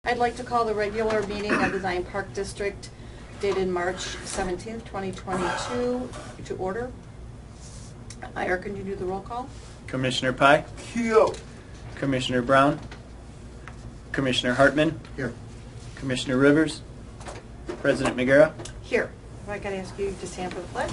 I'd like to call the regular meeting of the Zion Park District dated March 17th, 2022 to order. Ira, can you do the roll call? Commissioner Pye? Here. Commissioner Brown? Commissioner Hartman? Here. Commissioner Rivers? President Magiera? Here. If I could ask you to stand for the pledge.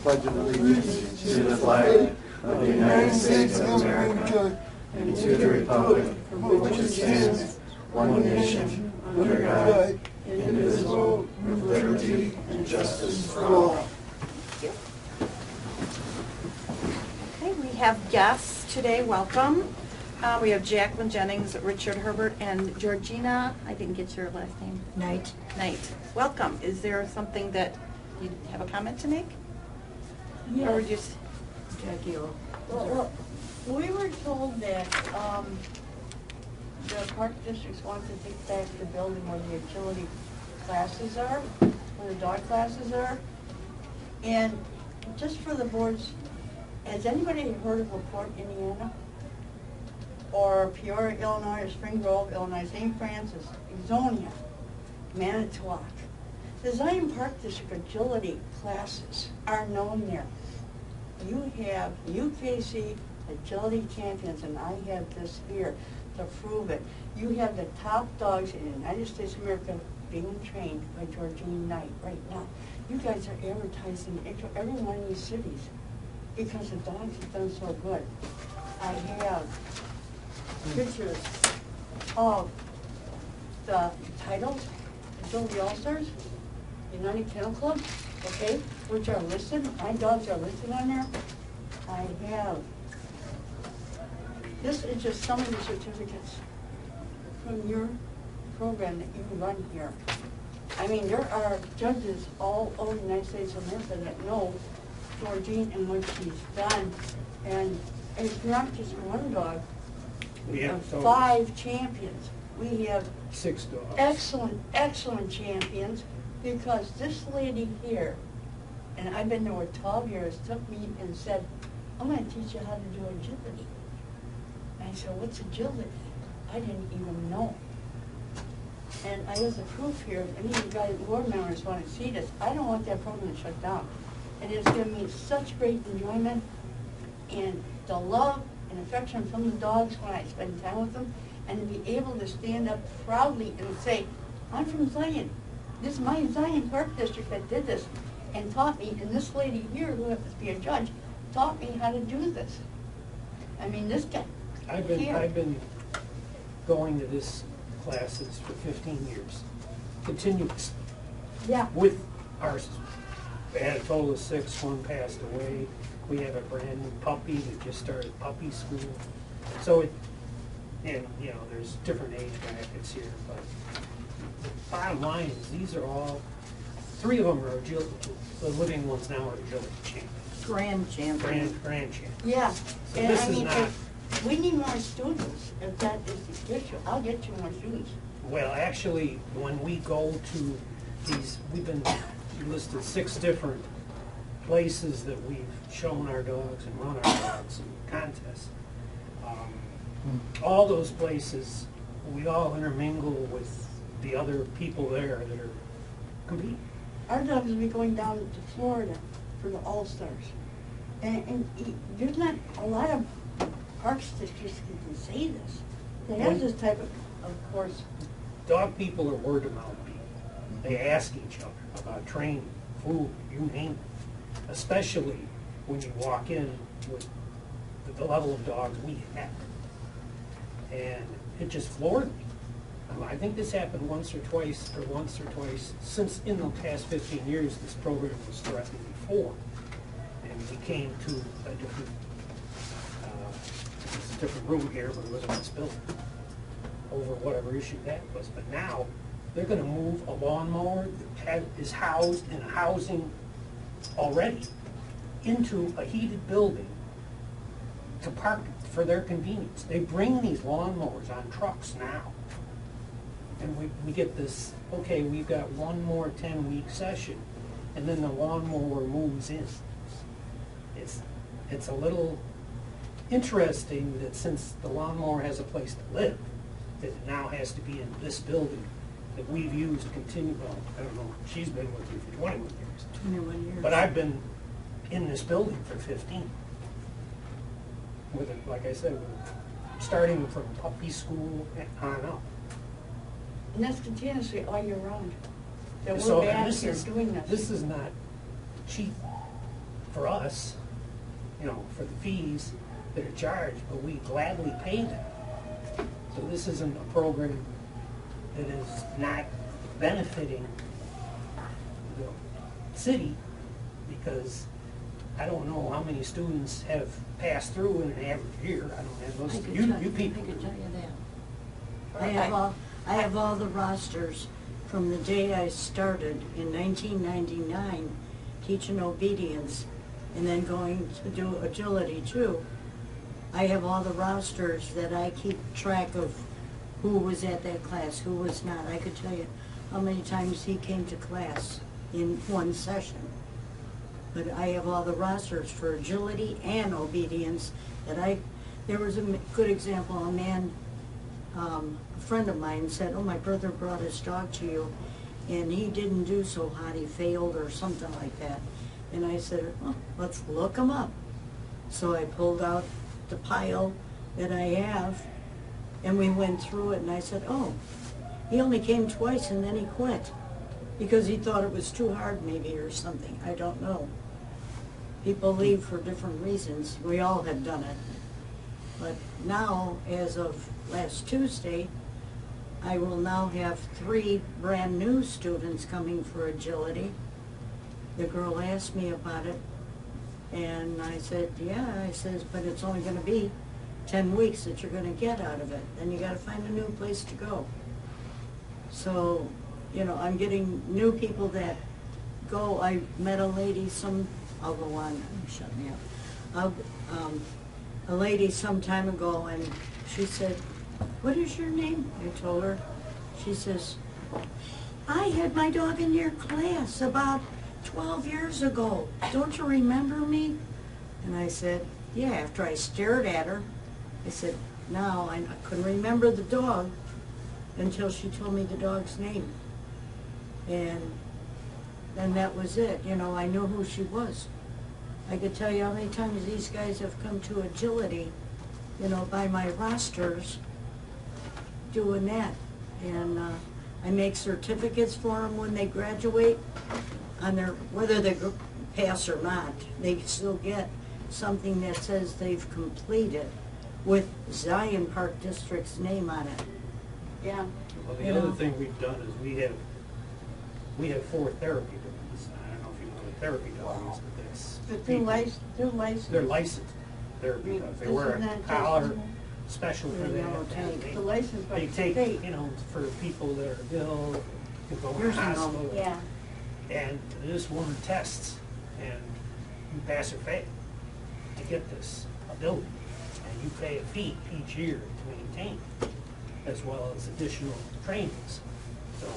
Pledge of allegiance to the flag of the United States of America and to the republic for which it stands, one nation, under God, indivisible, with liberty and justice for all. Okay, we have guests today. Welcome. We have Jacqueline Jennings, Richard Herbert, and Georgina. I didn't get your last name. Knight. Welcome. Is there something that you have a comment to make? Yes. Or just Jackie. Well, we were told that the park districts want to take back the building where the agility classes are, where the dog classes are. And just for the boards, has anybody heard of LaPorte, Indiana? Or Peoria, Illinois, or Spring Grove, Illinois, St. Francis, Exonia, Manitowoc? The Zion Park District agility classes are known there. You have UKC agility champions, and I have this here to prove it. You have the top dogs in the United States of America being trained by Georgina Knight right now. You guys are advertising into every one of these cities because the dogs have done so good. I have pictures of the titles, Agility All-Stars, United Kennel Club, okay, which are listed. My dogs are listed on there. I have, this is just some of the certificates from your program that you run here. I mean, there are judges all over the United States of America that know Georgine and what she's done. And it's not just one dog. We have 5 champions. We have 6 dogs. Excellent champions, because this lady here, and I've been there for 12 years, took me and said, I'm going to teach you how to do agility. And I said, what's agility? I didn't even know. And I have the proof here. If any of you guys, board members, want to see this, I don't want that program to shut down. And it's given me such great enjoyment and the love and affection from the dogs when I spend time with them, and to be able to stand up proudly and say, I'm from Zion. This is my Zion Park District that did this and taught me, and this lady here, who happens to be a judge, taught me how to do this. I mean, this guy. I've been going to this classes for 15 years, continuous. Yeah. With ours, we had a total of 6. 1 passed away. We have a brand new puppy that just started puppy school. So it, and you know, there's different age brackets here, but the bottom line is these are all, 3 of them are agility. The living ones now are agility champions. grand champion. Grand champions. Yeah. So And this I is mean, not. if we need more students. If that is the issue, I'll get you more students. Well, actually, when we go to these, we've been listed 6 different places that we've shown our dogs and run our dogs in contests. All those places, we all intermingle with the other people there that are competing. Our dogs will be going down to Florida for the All-Stars. And there's not a lot of parks districts that can say this. They have this type of course. Dog people are word of mouth people. They ask each other about training, food, you name it. Especially when you walk in with the level of dogs we have. And it just floored me. I think this happened once or twice since in the past 15 years this program was threatened before. And we came to a different room here, but it was in this building, over whatever issue that was. But now they're going to move a lawnmower that is housed in a housing already into a heated building to park for their convenience. They bring these lawnmowers on trucks now. And we get this, okay, we've got one more 10-week session, and then the lawnmower moves in. It's a little interesting that since the lawnmower has a place to live, that it now has to be in this building that we've used well, I don't know, she's been with you for 21 years. 21 years. But I've been in this building for 15. With it, like I said, starting from puppy school and on up. And that's continuously all year round. That So, we're and back here doing this. This is not cheap for us, you know, for the fees that are charged, but we gladly pay them. So this isn't a program that is not benefiting the city, because I don't know how many students have passed through in an average year. I don't have those. You people. I could tell you that. I have all the rosters from the day I started in 1999 teaching obedience and then going to do agility too. I have all the rosters that I keep track of who was at that class, who was not. I could tell you how many times he came to class in one session. But I have all the rosters for agility and obedience that there was a good example, a man, a friend of mine said, oh, my brother brought his dog to you and he didn't do so hot, he failed or something like that. And I said, well, let's look him up. So I pulled out the pile that I have and we went through it and I said, oh, he only came twice and then he quit because he thought it was too hard maybe or something. I don't know. People leave for different reasons. We all have done it. But now, as of last Tuesday, I will now have 3 brand new students coming for agility. The girl asked me about it, and I said, yeah, I says, but it's only going to be 10 weeks that you're going to get out of it. Then you got to find a new place to go. So, you know, I'm getting new people that go. I met a lady, I'll go on, shut me up. A lady some time ago, and she said, what is your name? I told her. She says, I had my dog in your class about 12 years ago. Don't you remember me? And I said, yeah. After I stared at her, I said, no, I couldn't remember the dog until she told me the dog's name. And that was it. You know, I knew who she was. I could tell you how many times these guys have come to agility, you know, by my rosters doing that. And I make certificates for them when they graduate on their, whether they pass or not, they still get something that says they've completed with Zion Park District's name on it. Yeah. Well, You the other know. thing we've done is we have 4 therapy dogs. I don't know if you know what therapy dogs, but that's But they're licensed. They're licensed therapy dogs. They wear Isn't a that just- collar special for The that. yellow and tank. The license by They the take, state. you know, for people that are ill, can go in Here's the an hospital. Yeah. And this woman tests, and you pass or fail to get this ability. And you pay a fee each year to maintain, as well as additional trainings. So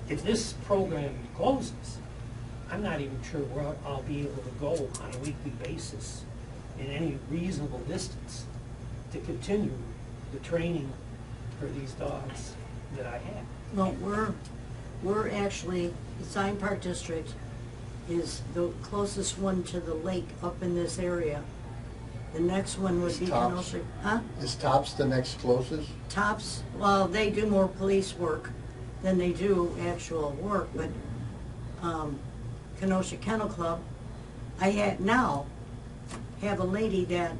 if this program closes, I'm not even sure where I'll be able to go on a weekly basis in any reasonable distance to continue the training for these dogs that I have. Well, we're actually, the Zion Park District is the closest one to the lake up in this area. The next one would Is be Tops? Kenosha. Huh? Is Tops the next closest? Tops, well, they do more police work than they do actual work, but Kenosha Kennel Club, I have a lady that,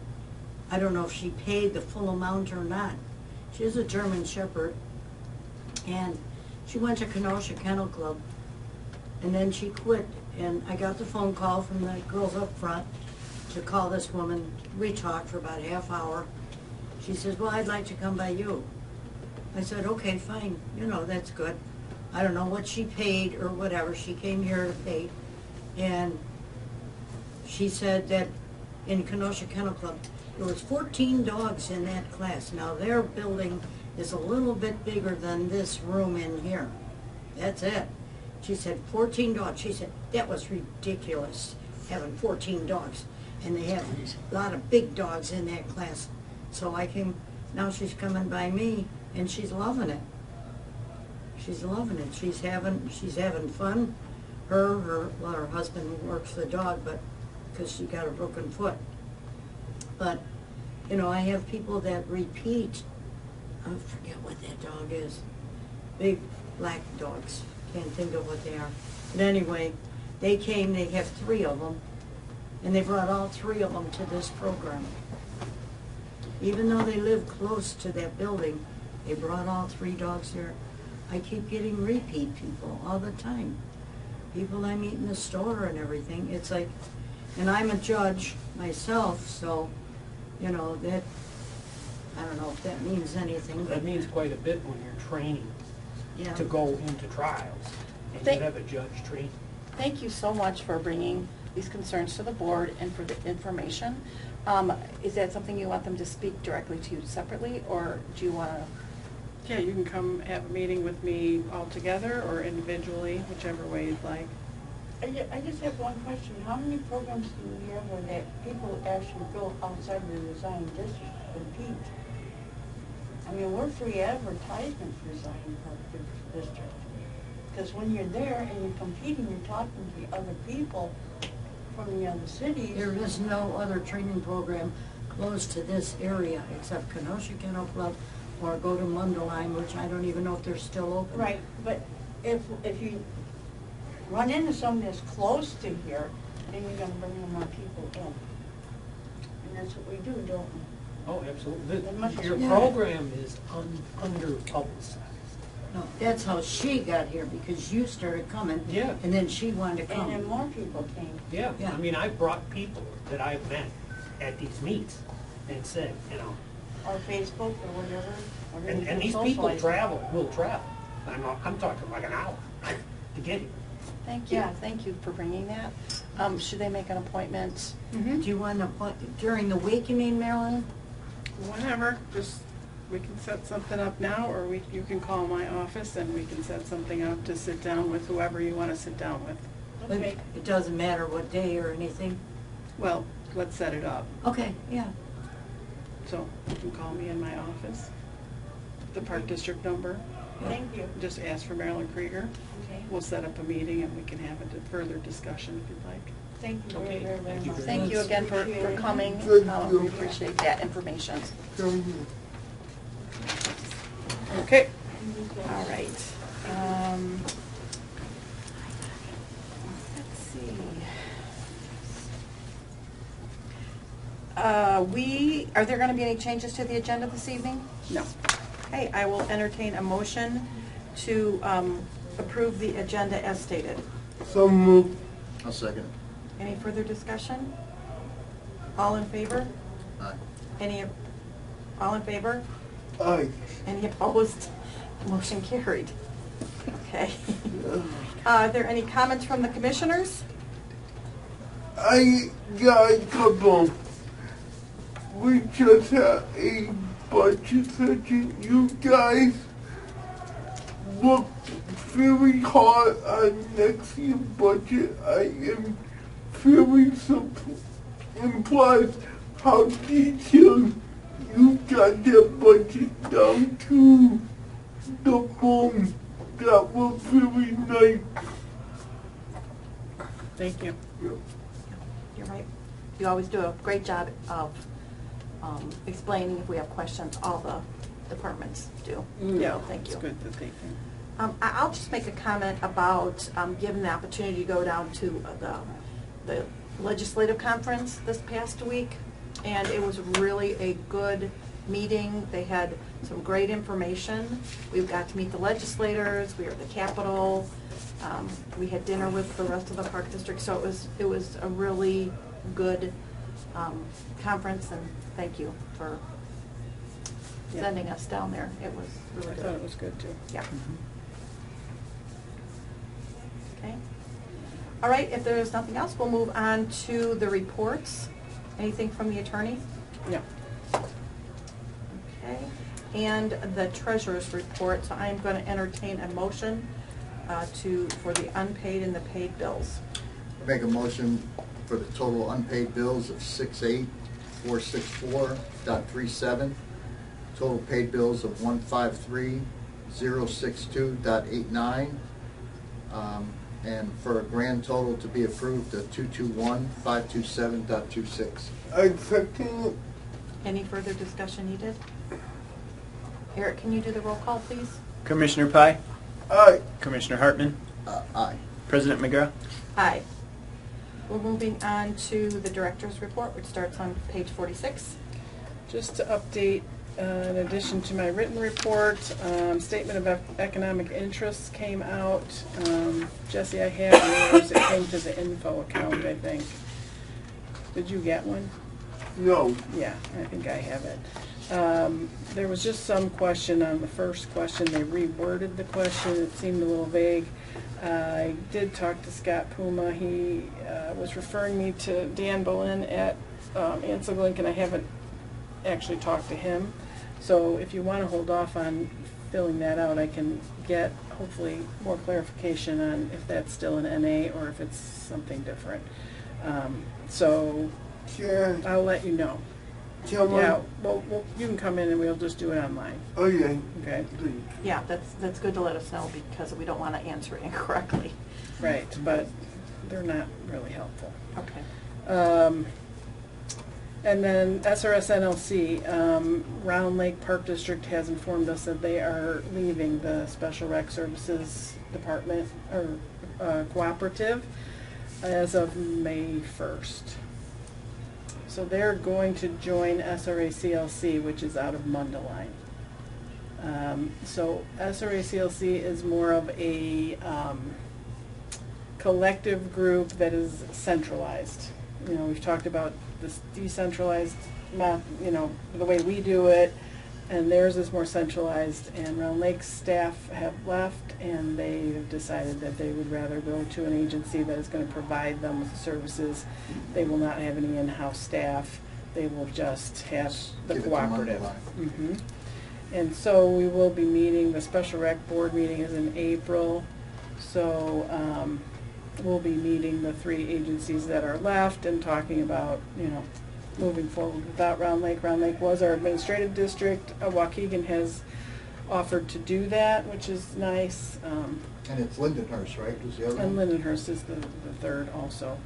I don't know if she paid the full amount or not. She's a German Shepherd, and she went to Kenosha Kennel Club, and then she quit, and I got the phone call from the girls up front to call this woman. We talked for about a half hour. She says, well, I'd like to come by you. I said, okay, fine, you know, that's good. I don't know what she paid or whatever, she came here to pay, and she said that in Kenosha Kennel Club, there was 14 dogs in that class. Now, their building is a little bit bigger than this room in here. That's it. She said 14 dogs. She said, that was ridiculous, having 14 dogs. And they have a lot of big dogs in that class. So now she's coming by me, and she's loving it. She's loving it. She's having fun. Her husband works the dog, but because she got a broken foot. But, you know, I have people that repeat. I forget what that dog is. Big black dogs. Can't think of what they are. But anyway, they came, they have 3 of them, and they brought all 3 of them to this program. Even though they live close to that building, they brought all 3 dogs here. I keep getting repeat people all the time. People I meet in the store and everything. It's like, and I'm a judge myself, so, you know, that, I don't know if that means anything. That means quite a bit when you're training Yeah. to go into trials, and you have a judge train. Thank you so much for bringing these concerns to the board and for the information. Is that something you want them to speak directly to you separately, or do you want to? Yeah, you can come have a meeting with me all together or individually, whichever way you'd like. I just have one question. How many programs do you have where that people actually go outside the design district to compete? I mean, we're free advertisement for Design Park District. Because when you're there and you're competing, you're talking to the other people from the other cities. There is no other training program close to this area except Kenosha Kennel Club or go to Mundelein, which I don't even know if they're still open. Right, but if you run into somebody that's close to here, then you're gonna bring more people in. And that's what we do, don't we? Oh, absolutely. It must Your be. program is under-publicized. No, that's how she got here, because you started coming. Yeah. And then she wanted to And then come. more people came. Yeah, Yeah. I mean, I've brought people that I've met at these meets and said, you know, Or Facebook or whatever. and these people will travel. I'm talking like an hour to get here. Thank you. Yeah. Thank you for bringing that. Should they make an appointment? Do you want to, during the week, you mean, Marilyn? Whenever, just, we can set something up now, or you can call my office and we can set something up to sit down with whoever you want to sit down with. Okay. It doesn't matter what day or anything? Well, let's set it up. Okay, yeah. So you can call me in my office, the Park District number. Thank you. Just ask for Marilyn Krieger. Okay. We'll set up a meeting and we can have a further discussion if you'd like. Thank you very, Okay, very, very thank you much. very Thank you again for Appreciate it. coming. Thank you. We appreciate that information. Okay. All right. Let's see. Are there going to be any changes to the agenda this evening? No. Okay, I will entertain a motion to approve the agenda as stated. So moved. I'll second. Any further discussion? All in favor? Aye. All in favor? Aye. Any opposed? Motion carried. Okay. Are there any comments from the commissioners? I got a couple. We just had a budget session. You guys worked very hard on next year's budget. I am very impressed how detailed you got that budget down to the bone. That was very nice. Thank you. You're right. You always do a great job of explaining if we have questions. All the departments do. Yeah, Thank it's you. good that they can. I'll just make a comment about given the opportunity to go down to the legislative conference this past week, and it was really a good meeting. They had some great information. We got to meet the legislators. We were at the Capitol. We had dinner with the rest of the Park District, so it was a really good conference, and thank you for sending us down there. It was really I good. thought it was good too. Yeah. Okay. All right, if there's nothing else, we'll move on to the reports. Anything from the attorney? Yeah. Okay. And the treasurer's report, so I am going to entertain a motion for the unpaid and the paid bills. Make a motion for the total unpaid bills of 68,464.37. Total paid bills of 153,062.89. And for a grand total to be approved of 221,527.26. Any further discussion needed? Eric, can you do the roll call, please? Commissioner Pye? Aye. Commissioner Hartman? Aye. President McGarrett? Aye. We're moving on to the director's report, which starts on page 46. Just to update, in addition to my written report, statement of economic interests came out. Jesse, I have yours. It came to the info account, I think. Did you get one? No. Yeah, I think I have it. There was just some question on the first question. They reworded the question. It seemed a little vague. I did talk to Scott Puma. He was referring me to Dan Boleyn at Ansel Lincoln. I haven't actually talked to him. So if you want to hold off on filling that out, I can get hopefully more clarification on if that's still an NA or if it's something different. So I'll let you know. Yeah, well, you can come in and we'll just do it online. Oh, yeah. Okay. Yeah, that's good to let us know because we don't want to answer it incorrectly. Right, but they're not really helpful. Okay. And then SRS NLC, Round Lake Park District has informed us that they are leaving the Special Rec Services Department or cooperative as of May 1st. So they're going to join SRA CLC, which is out of Mundelein. So SRA CLC is more of a collective group that is centralized. You know, we've talked about this decentralized math, you know, the way we do it, and theirs is more centralized. And Round Lake's staff have left, and they have decided that they would rather go to an agency that is going to provide them with the services. They will not have any in-house staff. They will just have the cooperative. Mm-hmm. And so we will be meeting, the Special Rec Board meeting is in April. So we'll be meeting the 3 agencies that are left and talking about, you know, moving forward without Round Lake. Round Lake was our administrative district. Waukegan has offered to do that, which is nice. And it's Lindenhurst, right? Is the other And one? Lindenhurst is the third also.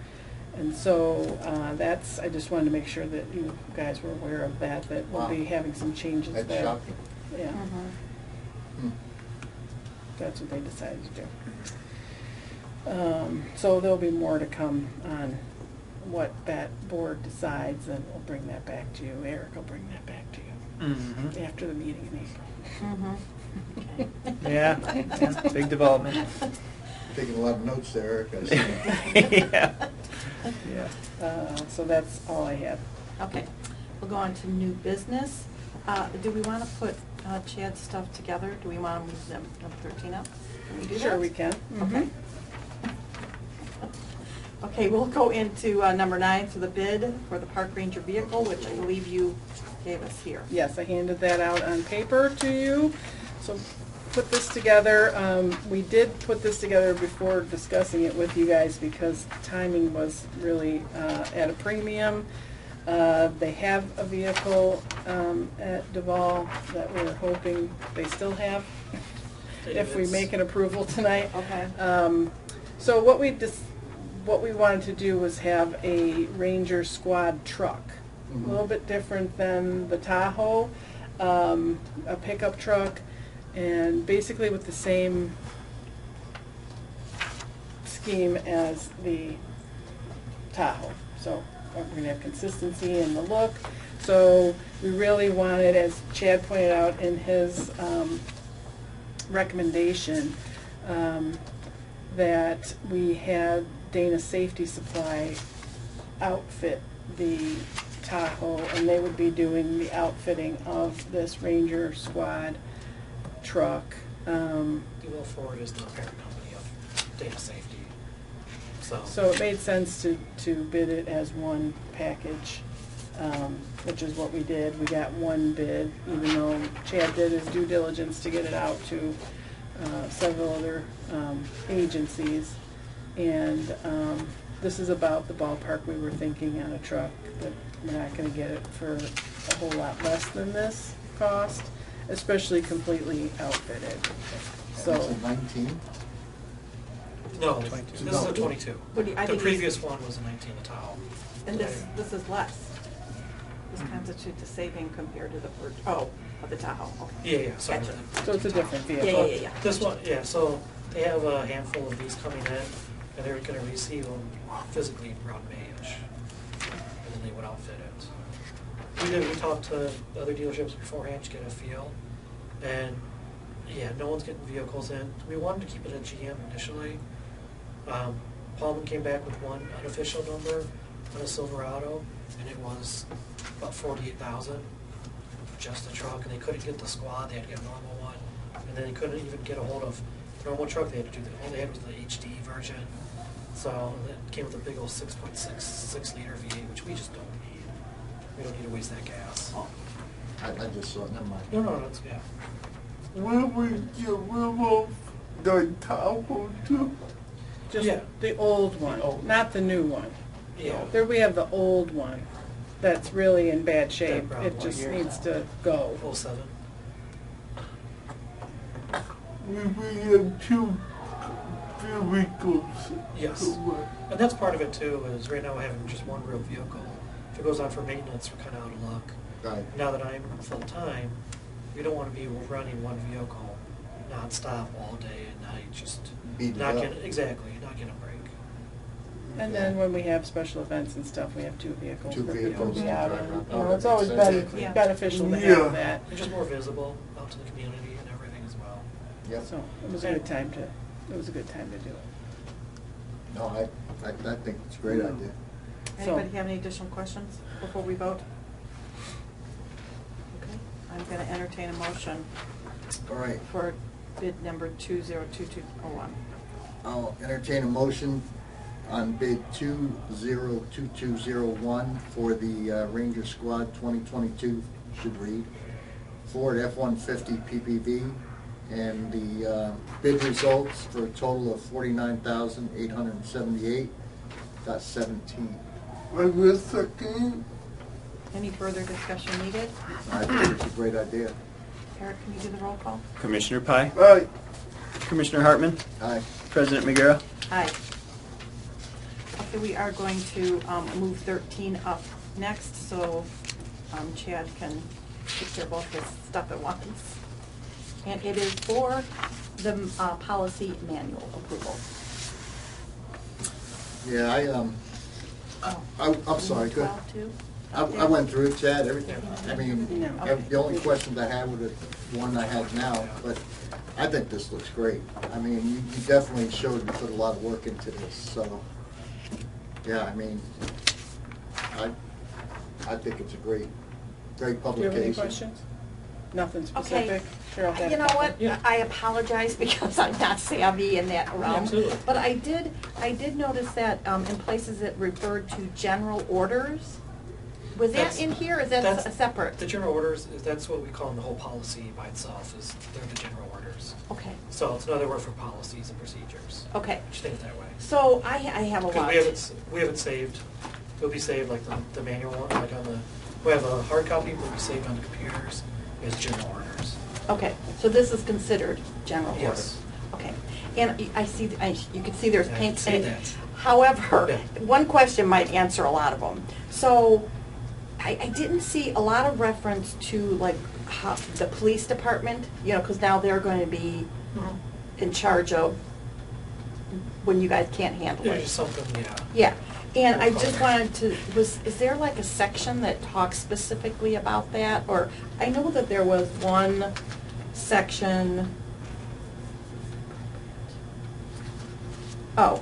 And so that's, I just wanted to make sure that you guys were aware of that we'll Wow. be having some changes there. That's shocking. Yeah, Mm-hmm. that's what they decided to do. So there'll be more to come on what that board decides, and we'll bring that back to you. Eric will bring that back to you Mm-hmm. after the meeting in April. Mm-hmm. Okay. Yeah, big development. Taking a lot of notes there, Eric. I see. Yeah. Yeah. So that's all I have. Okay. We'll go on to new business. Do we want to put Chad's stuff together? Do we want to move them number 13 up? Can we do that? Sure we can. Okay. Okay, we'll go into number 9, so the bid for the park ranger vehicle, which I believe you gave us here. Yes, I handed that out on paper to you. So put this together. We did put this together before discussing it with you guys because timing was really at a premium. They have a vehicle at Duval that we're hoping they still have if we make an approval tonight. Okay. So what we wanted to do was have a Ranger Squad truck. A little bit different than the Tahoe, a pickup truck, and basically with the same scheme as the Tahoe. So we're going to have consistency in the look. So we really wanted, as Chad pointed out in his recommendation, that we had Dana Safety Supply outfit the Tahoe, and they would be doing the outfitting of this Ranger Squad truck. Dual Ford is the parent company of Data Safety. So it made sense to bid it as one package, which is what we did. We got one bid, even though Chad did his due diligence to get it out to several other agencies. And this is about the ballpark we were thinking on a truck, that we're not gonna get it for a whole lot less than this cost, especially completely outfitted. So, Is it 19? No, 22. this is a 22. What do you- I The think previous one was a 19, the Tahoe. And this is less. This constitutes a saving compared to the, of the Tahoe, okay. Yeah, sorry. Gotcha. so it's a different vehicle. Yeah. This one, yeah, so they have a handful of these coming in, and they're gonna receive them physically around May-ish. And then they would outfit it. We talked to the other dealerships beforehand to get a feel, and yeah, no one's getting vehicles in. We wanted to keep it at GM initially. Pullman came back with one unofficial number on a Silverado, and it was about 48,000 for just the truck, and they couldn't get the Squad, they had to get a normal one, and then they couldn't even get a hold of the normal truck, they had to do all they had was the HD version. So it came with a big old 6.6 liter V8, which we just don't need. We don't need to waste that gas. I just saw it, never mind. No, that's, yeah. Will we get rid of the Tahoe too? Just Yeah. the old one, The old one. not the new one. Yeah. There we have the old one that's really in bad shape. brown It one. just Years needs old. to go. 07. We have two vehicles. Yes. somewhere. And that's part of it too, is right now we're having just one real vehicle. If it goes on for maintenance, we're kind of out of luck. Right. Now that I'm full-time, we don't want to be running one vehicle nonstop all day and night, just Beat it not up. getting, exactly, not getting a break. And then when we have special events and stuff, we have two vehicles. Two for vehicles people to to have, drive and, around. you know, Oh, it's that always makes been sense. Yeah. beneficial to Yeah. have that. And just more visible out to the community and everything as well. Yep. So it was a good time to do it. No, I think it's a great idea. So- Anybody have any additional questions before we vote? Okay, I'm going to entertain a motion All right. for bid number 202201. I'll entertain a motion on bid 202201 for the Ranger Squad 2022, should read, Ford F-150 PPV, and the bid results for a total of $49,878.17. I will second. Any further discussion needed? I think it's a great idea. Eric, can you do the roll call? Commissioner Pye, Aye. Commissioner Hartman, Aye. President McGarrett. Aye. Okay, we are going to move 13 up next, so Chad can take care of both his stuff at once. And it is for the policy manual approval. Yeah, I'm sorry, go ahead. 12 too? I went through it, Chad, everything. I mean, No. the only questions I had were the one I have now, but I think this looks great. I mean, you definitely showed you put a lot of work into this, so, yeah, I mean, I think it's a great Do you publication. have any questions? Nothing Okay. specific? Cheryl, have You know what? Yeah. I apologize because I'm not savvy in that realm. Absolutely. But I did notice that in places it referred to general orders. Was that That's- in here, or is that that's- a separate? The general orders, that's what we call in the whole policy by itself, is they're the general orders. Okay, So it's another word for policies and procedures. okay. Just think it that way. So I have a Because lot. we have it saved. It'll be saved like the manual one, like on the, we have a hard copy, but it'll be saved on the computers as general orders. Okay, so this is considered general order? Yes. Okay, and you can see there's Yeah, I paint. can see that. However, Yeah. one question might answer a lot of them. So I didn't see a lot of reference to like how, the police department, you know, because now they're going to be in charge of when you guys can't handle Yeah, it. just something, yeah. Yeah, and I just wanted to, is there like a section that talks specifically about that? Or, I know that there was one section, what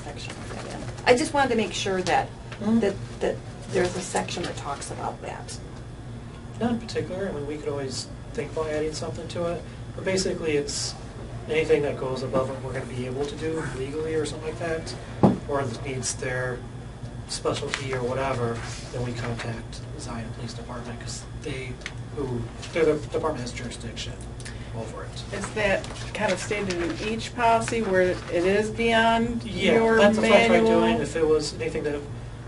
section was that in? I just wanted to make sure that, that there's a section that talks about that. Not in particular, I mean, we could always think about adding something to it, but basically it's anything that goes above what we're gonna be able to do legally or something like that, or that needs their specialty or whatever, then we contact the Zion Police Department, because their department has jurisdiction. over it. Is that kind of stated in each policy where it is beyond Yeah, your that's what I tried manual? doing. If it was anything that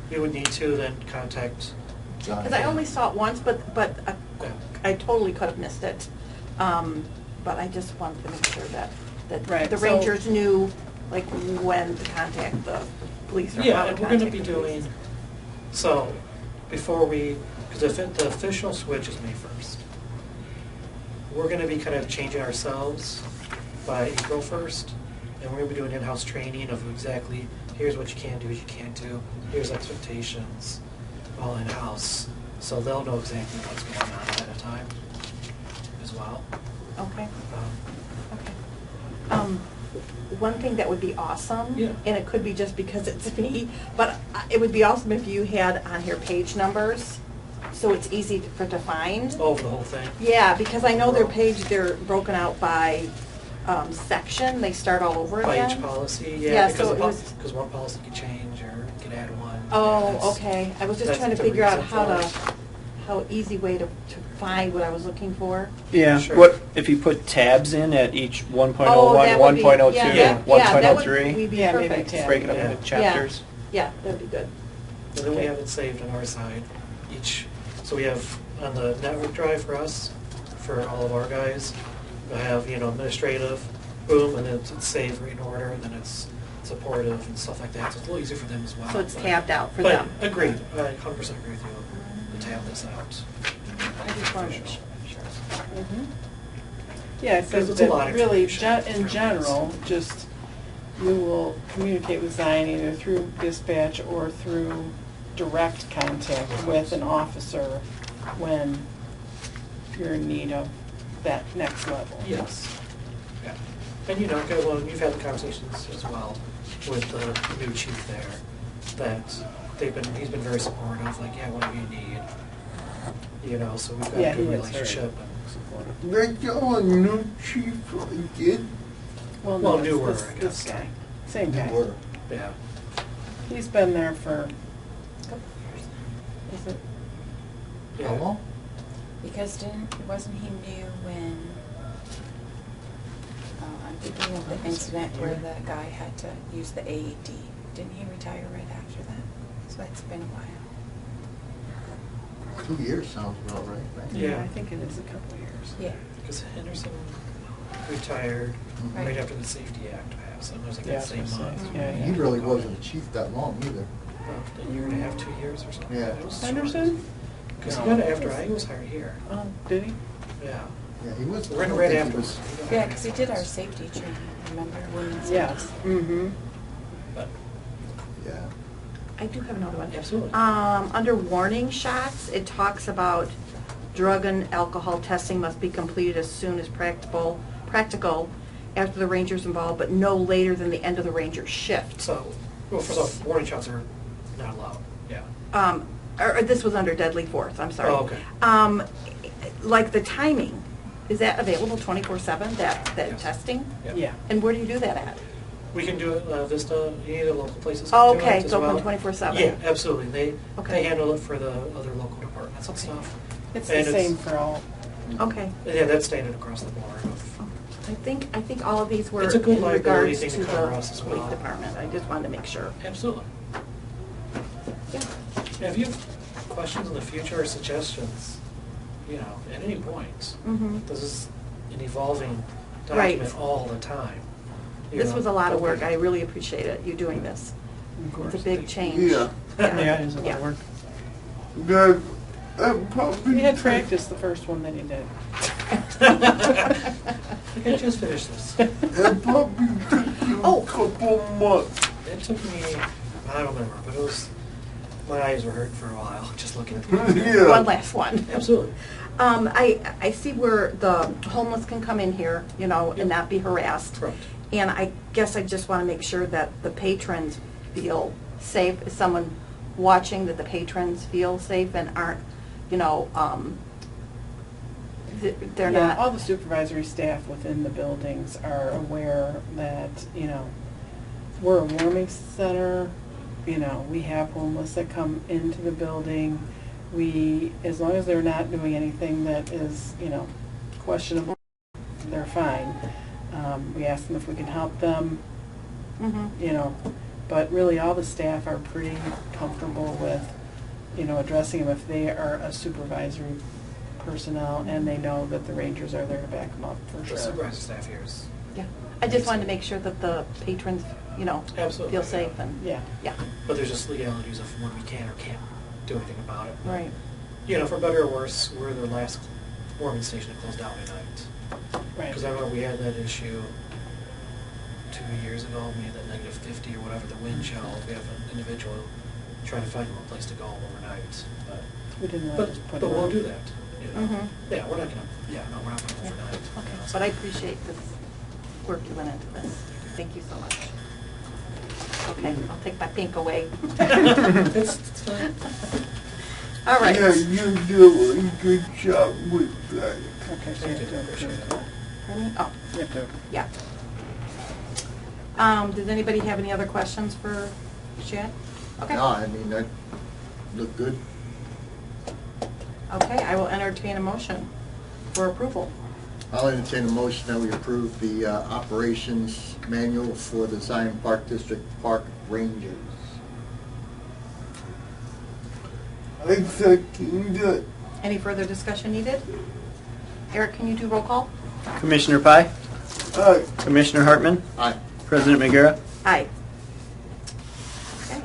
we would need to, then contact. John. Because I only saw it once, but Yeah. I totally could have missed it. But I just wanted to make sure that Right, the so- rangers knew, like, when to contact the police or Yeah, how to and we're gonna contact be the police. doing, so, before we, because the official switch is May 1st. We're gonna be kind of changing ourselves by April 1st, and we're gonna be doing in-house training of exactly, here's what you can do, what you can't do, here's expectations, all in-house, so they'll know exactly what's going on ahead of time as well. Okay. Um, Okay. One thing that would be awesome, Yeah. and it could be just because it's me, but it would be awesome if you had on here page numbers, so it's easy to find. Over the whole thing. Yeah, because I know their page, they're broken out by section, they start all over again. By each policy, Yeah, yeah, so it was- because one policy could change or could add one. Oh, That's- okay, I was just that's trying to the figure out reason how for it. how easy way to find what I was looking for. Yeah. Sure. What if you put tabs in at each 1.01, that would be- 1.02, yeah, and that- yeah, that would 1.03? be Yeah, maybe perfect. tab. Break it up Yeah. into chapters. Yeah, that'd be good. And then we Okay. have it saved on our side, so we have on the network drive for us, for all of our guys, we have, administrative, boom, and then it's saved right in order, and then it's supportive and stuff like that, so it's a little easier for them as well. So it's But- tabbed out for but them. Agreed, I 100% agree with you, to tab this out. I just wanted to make sure. Mhm. Yeah, it says Because it's a lot that of really, information in for general, us. just you will communicate with Zion either through dispatch or through direct contact with an officer when you're in need of that next level. Yes. Yeah. And okay, well, you've had the conversations as well with the new chief there, that he's been very supportive, like, yeah, whatever you need. So we've got Yeah, a good he is very relationship. supportive. They got a new chief again. Well, Well, no, newer, it's I this guess. guy, same guy. Were. Yeah. He's been there for, is it, Yeah. How long? Because wasn't he new when, I'm thinking of the incident where the guy had to use the AED. Didn't he retire right after that? So that's been a while. 2 years sounds about right, right? Yeah. I think it is a couple years. Yeah. Because Henderson retired right Right. after the Safety Act passed, and it was like Yeah, that same I was gonna month. say, yeah, He really wasn't a chief that long either. About a year and a half, 2 years or something. Yeah. It was short. Henderson? Because he got it after I was hired here. Oh, did he? Yeah. Yeah, he was. I Right, don't right think he after. was- Yeah, because he did our safety training, remember, women's Yes. safety? Mm-hmm. But, Yeah. I do have another one. absolutely. Under warning shots, it talks about drug and alcohol testing must be completed as soon as practical after the ranger's involved, but no later than the end of the ranger's shift. So, well, first off, warning shots are not allowed. Yeah. Or this was under deadly force, I'm sorry. Oh, okay. Like the timing, is that available 24/7, that Yes. testing? Yeah. And where do you do that at? We can do it, Vista, any of the local places Oh, can do okay, it as so from well. 24/7. Yeah, absolutely. They Okay. handle it for the other local departments and stuff. It's And the same for all. Okay. Yeah, that's standard across the board. I think all of these were It's a good in liability regards thing to to the cover us as police well. department. I just wanted to make sure. Absolutely. Yeah. Yeah, if you have questions in the future or suggestions, at any point, Mm-hmm. this is an evolving Right. document all the time. This was a lot of work. I really appreciate it, you doing this. Of course. It's a big change. Yeah. Yeah, it is a lot Yeah. of work. That probably. He had practiced the first one that he did. We can just finish this. It probably took you Oh. a couple months. It took me, I don't remember, but it was, my eyes were hurting for a while, just looking at the. Yeah. One last one. Absolutely. I see where the homeless can come in here, and not be harassed. Correct. And I guess I just want to make sure that the patrons feel safe. Is someone watching that the patrons feel safe and aren't, they're Yeah, not. all the supervisory staff within the buildings are aware that, we're a warming center, we have homeless that come into the building. We, as long as they're not doing anything that is, questionable, they're fine. We asked them if we can help them, you know, but really all the staff are pretty comfortable with, you know, addressing them if they are a supervisory personnel and they know that the rangers are there to back them up for The sure. supervisor staff here is, Yeah. I just wanted to make sure that the patrons, you know, Absolutely, feel yeah. safe and, Yeah. yeah, but there's just legalities of when we can or can't do anything about it. right. You know, for better or worse, we're the last warming station to close down at night. Right. Because I remember we had that issue 2 years ago, we had that -50 or whatever, the wind chill. We have an individual trying to find him a place to go overnight. We didn't want But, to just put but it we'll on. do that, you know. Mhm. Yeah, we're not gonna, we're not gonna overnight. Okay, you know, so- but I appreciate this work you went into this. Thank you so much. Okay, I'll take my pink away. It's fine. All right. Yeah, you do a good job with that. Okay, so you Thank have you, I to appreciate approve. it. Pardon me? Oh, You have to, yeah. Does anybody have any other questions for Chad? Okay. No, I mean, that looked good. Okay, I will entertain a motion for approval. I'll entertain a motion that we approve the operations manual for the Zion Park District Park Rangers. I second that. Any further discussion needed? Eric, can you do roll call? Commissioner Pye? Aye. Commissioner Hartman? Aye. President Magiera? Aye. Okay.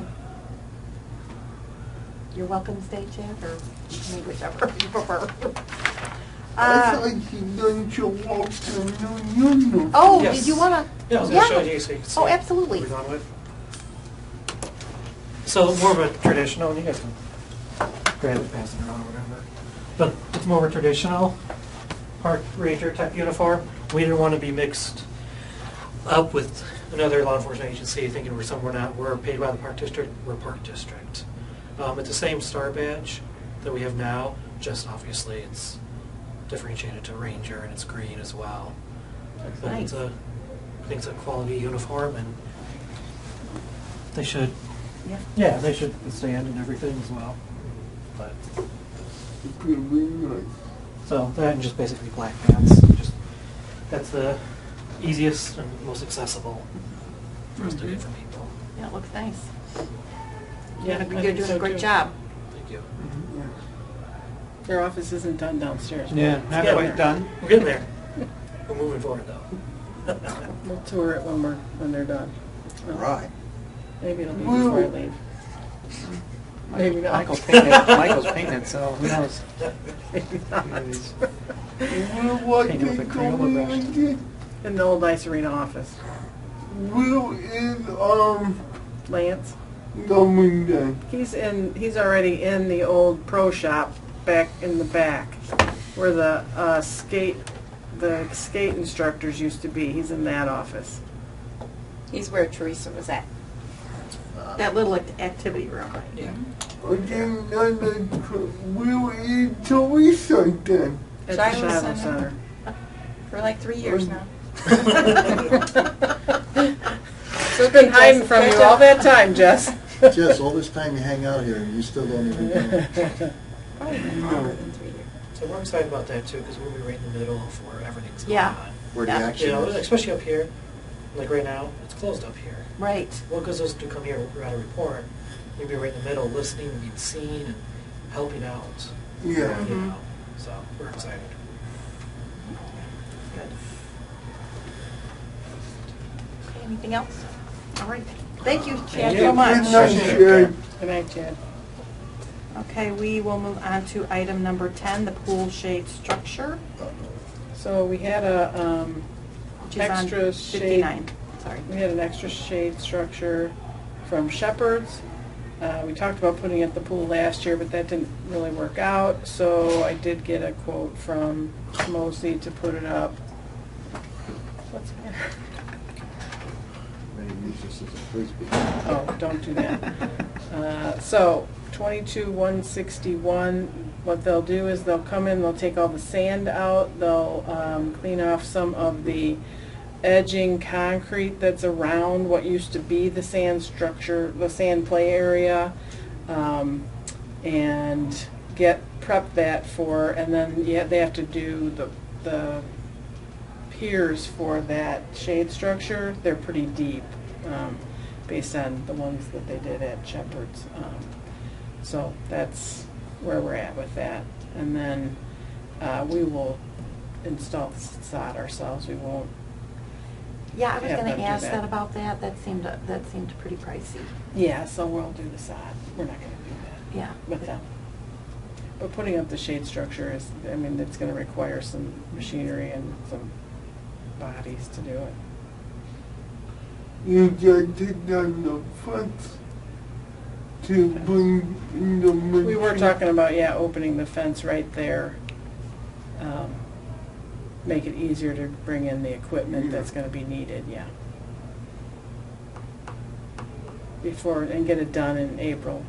You're welcome to stay, Chad, or whichever you prefer. I thought you done your walk to no. Oh, Yes. did you want to? Yeah, I was gonna show you so you can see. Oh, absolutely. what we're done with. So more of a traditional, and you guys can grab it, pass it around or whatever. But it's more of a traditional park ranger type uniform. We didn't want to be mixed up with another law enforcement agency thinking we're somewhere not. We're paid by the park district, we're park district. It's the same star badge that we have now, just obviously it's differentiated to ranger and it's green as well. But nice. I think it's a quality uniform and they should, Yeah. they should stand and everything as well. But It's gonna be nice. so that and just basically black pants. Just that's the easiest and most accessible for us to get for people. Yeah, it looks nice. Yeah, I You're think doing so, a great too. job. Thank you. Their office isn't done downstairs. Yeah, not Yeah, quite done. We're getting there. We're moving forward though. We'll tour it when they're done. Right. Maybe it'll be before I leave. Maybe not. Michael's painting it, so who knows? Maybe not. Will I Paint it with a take Crayola over brush. again? In the old Ice Arena office. Will is Lance, coming down. he's already in the old pro shop back in the back where the skate instructors used to be. He's in that office. He's where Teresa was at. That little activity room. Yeah. Again, will is Teresa then? At Shiloh the Shiloh Center. Center. For like 3 years now. So it's been hiding from you all that time, Jess. Jess, all this time you hang out here and you still don't even know. Probably been longer than 3 years. So we're excited about that too because we'll be right in the middle of where everything's going Yeah. on. Where the Yeah. action You know, is. especially up here. Like right now, it's closed up here. Right. Well, because those do come here, we're at a report. You'd be right in the middle, listening, being seen, and helping out. Yeah. You know, so we're excited. Good. Okay, anything else? All right. Thank you, Chad, you. so much. Good night, Sharon. Good night, Chad. Okay, we will move on to item number 10, the pool shade structure, So we had which is on Extra shade. 59. Sorry. we had an extra shade structure from Shepherd's. We talked about putting it at the pool last year, but that didn't really work out. So I did get a quote from Mosley to put it up. What's the matter? Maybe use this as a frisbee. Oh, don't do that. So 22,161. What they'll do is they'll come in, they'll take all the sand out, they'll clean off some of the edging concrete that's around what used to be the sand structure, the sand play area, and prep that for, and then they have to do the piers for that shade structure, they're pretty deep, based on the ones that they did at Shepherd's. So that's where we're at with that. And then we will install the sod ourselves. We won't. Yeah, I was Have gonna them do ask that. that about that. That seemed pretty pricey. Yeah, so we'll do the sod. We're not gonna do that Yeah. with them. But putting up the shade structure is, I mean, it's gonna require some machinery and some bodies to do it. You got to down the fence to bring in the machine. We were talking about, yeah, opening the fence right there. Make it easier to bring in the equipment that's gonna be needed, yeah. Before, and get it done in April.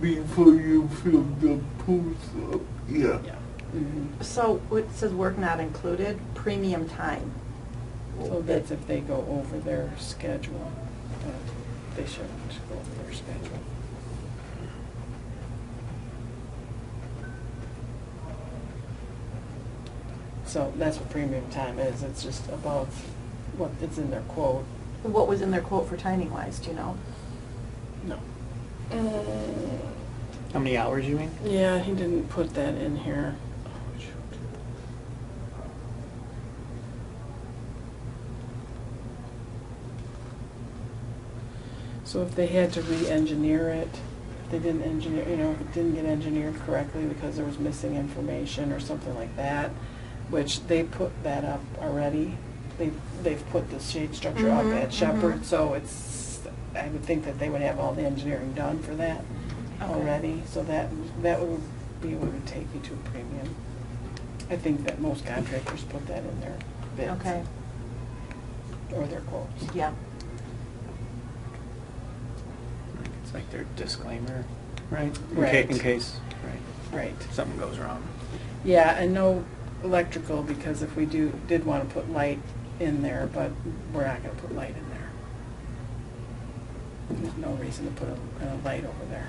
Before you fill the pools up, yeah. Yeah. Mhm. So it says work not included, premium time. So that's if they go over their schedule. They shouldn't go over their schedule. So that's what premium time is. It's just above what it's in their quote. What was in their quote for timing wise, do you know? No. How many hours you mean? Yeah, he didn't put that in here. Oh, shoot. So if they had to re-engineer it, if they didn't engineer, you know, if it didn't get engineered correctly because there was missing information or something like that, which they put that up already. They've put the shade structure up Mhm, at Shepherd, mhm. so it's, I would think that they would have all the engineering done for that Okay. already, so that would be what would take you to a premium. I think that most contractors put that in their bids. Okay, Or their quotes. yeah. It's like their disclaimer, right? Right. In case, Right. something goes wrong. Yeah, and no electrical, because if we did want to put light in there, but we're not going to put light in there. There's no reason to put a light over there.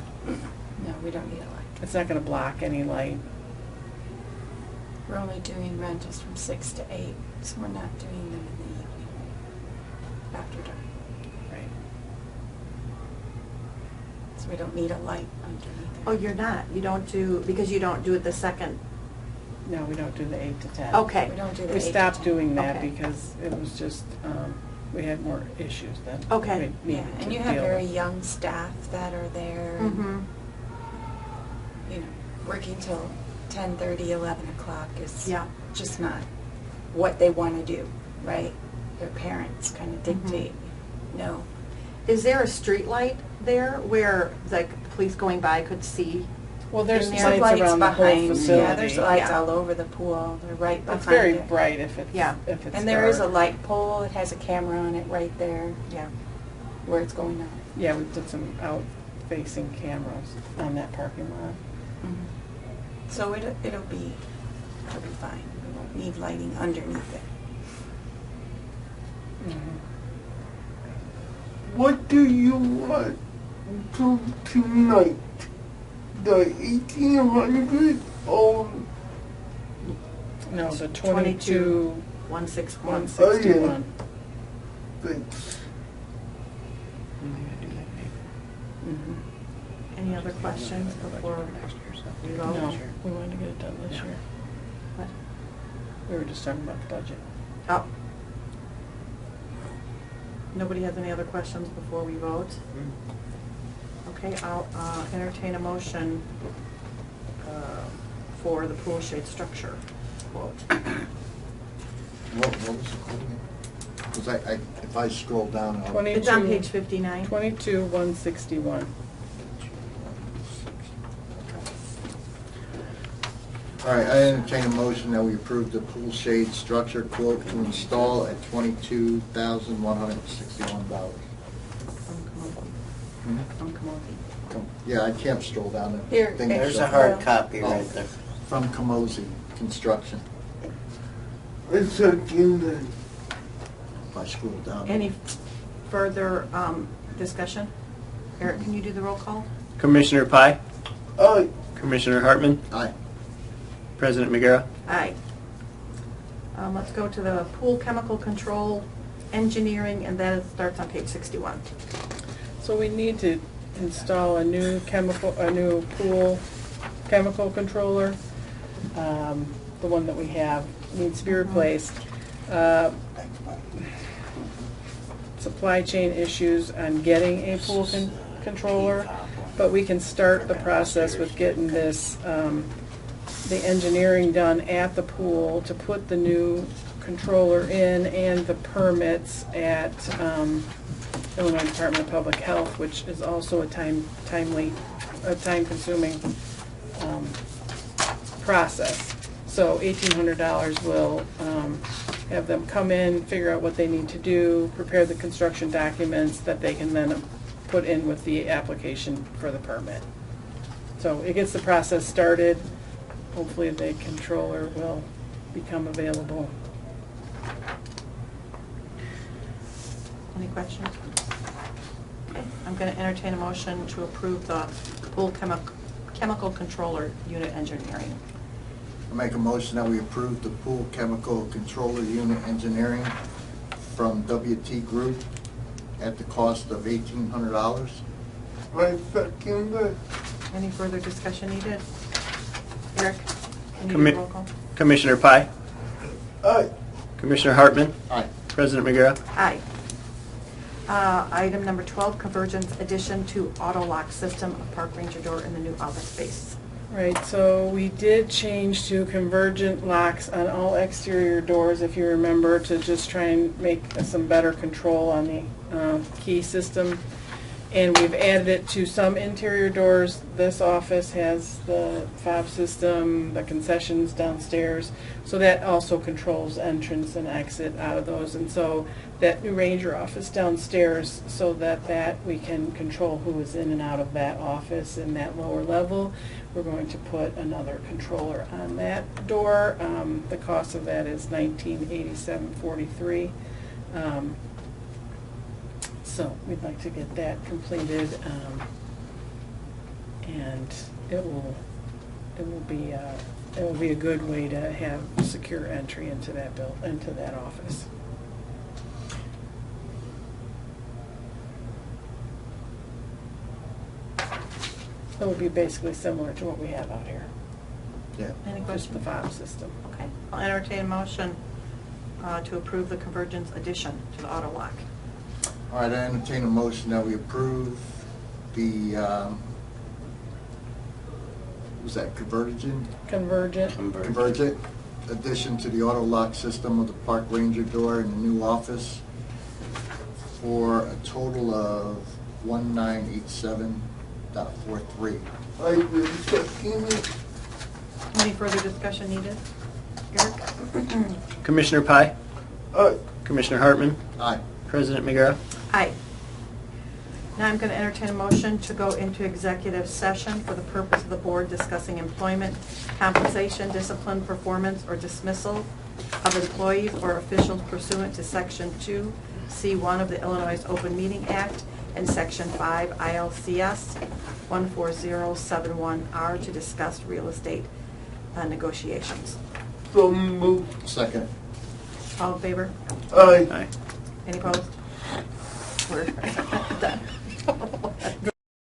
No, we don't need a light. It's not going to block any light. We're only doing rentals from 6 to 8, so we're not doing them in the evening, after dark. Right. So we don't need a light underneath it. Oh, you're not, you don't do, because you don't do it the second, No, we don't do the 8 to 10. okay. We don't do the We 8 to stopped 10. doing that Okay. because it was just, we had more issues than Okay. we Yeah, needed to and you have deal very with. young staff that are there, and, Mm-hmm. you know, working till 10:30, 11 o'clock is Yeah. just not what they want to do, right? Their parents kind of Mm-hmm. dictate, no. Is there a street light there where the police going by could see? Well, there's And lights there's around the whole behind, facility. yeah, there's lights Yeah. all over the pool, they're right behind It's very it. bright if it's, Yeah. if it's And there is a dark. light pole, it has a camera on it right there, Yeah. where it's going on. Yeah, we put some out-facing cameras on that parking lot. So it'll be fine, we won't need lighting underneath it. What do you want to tonight? The 1800 or No, the 22, 22, 161. 161. thanks? Mhm. Any other questions before we vote? No, we wanted to get it done this Yeah. year. What? We were just talking about the budget. Oh. Nobody has any other questions before we vote? Okay, I'll entertain a motion for the pool shade structure quote. What was the quote again? Because if I scroll down, I'll. 22 It's on page 59. 22, 161. All right, I entertain a motion that we approve the pool shade structure quote to install at $22,161. From Camosi. Yeah, I can't scroll down the Here, thing. there's There's a hard copy right there. From Camosi Construction. I second that. If I scroll down. Any further discussion? Eric, can you do the roll call? Commissioner Pye, Aye. Commissioner Hartman, Aye. President McGarrett. Aye. Let's go to the pool chemical control engineering, and that starts on page 61. So we need to install a new pool chemical controller. The one that we have needs to be replaced. Supply chain issues on getting a pool controller, but we can start the process with getting this, the engineering done at the pool to put the new controller in and the permits at Illinois Department of Public Health, which is also a time-consuming process. So $1,800 will have them come in, figure out what they need to do, prepare the construction documents that they can then put in with the application for the permit. So it gets the process started. Hopefully the controller will become available. Any questions? Okay, I'm going to entertain a motion to approve the pool chemical controller unit engineering. I make a motion that we approve the pool chemical controller unit engineering from WT Group at the cost of $1,800. I second it. Any further discussion needed? Eric, can you do roll call? Commissioner Pye? Aye. Commissioner Hartman? Aye. President McGarrett? Aye. Item number 12, Convergence addition to auto lock system of park ranger door in the new office space. Right, so we did change to convergent locks on all exterior doors, if you remember, to just try and make some better control on the key system. And we've added it to some interior doors. This office has the fob system, the concessions downstairs, so that also controls entrance and exit out of those. And so that new ranger office downstairs, so that we can control who is in and out of that office in that lower level. We're going to put another controller on that door. The cost of that is $1987.43. So we'd like to get that completed, and it will be a good way to have secure entry into that office. It will be basically similar to what we have out here. Yeah. Any Just questions? the fob system. Okay, I'll entertain a motion to approve the Convergence addition to the auto lock. All right, I entertain a motion that we approve the, was that Convergent? Convergent addition to the auto lock system of the park ranger door in the new office for a total of $1987.43. I will second it. Any further discussion needed? Eric? Commissioner Pye? Aye. Commissioner Hartman? Aye. President McGarrett? Aye. Now I'm going to entertain a motion to go into executive session for the purpose of the board discussing employment, compensation, discipline, performance, or dismissal of employees or officials pursuant to Section 2C1 of the Illinois Open Meeting Act and Section 5 ILCS 14071R to discuss real estate negotiations. So moved. Second. All in favor? Aye. Aye. Any opposed? We're done.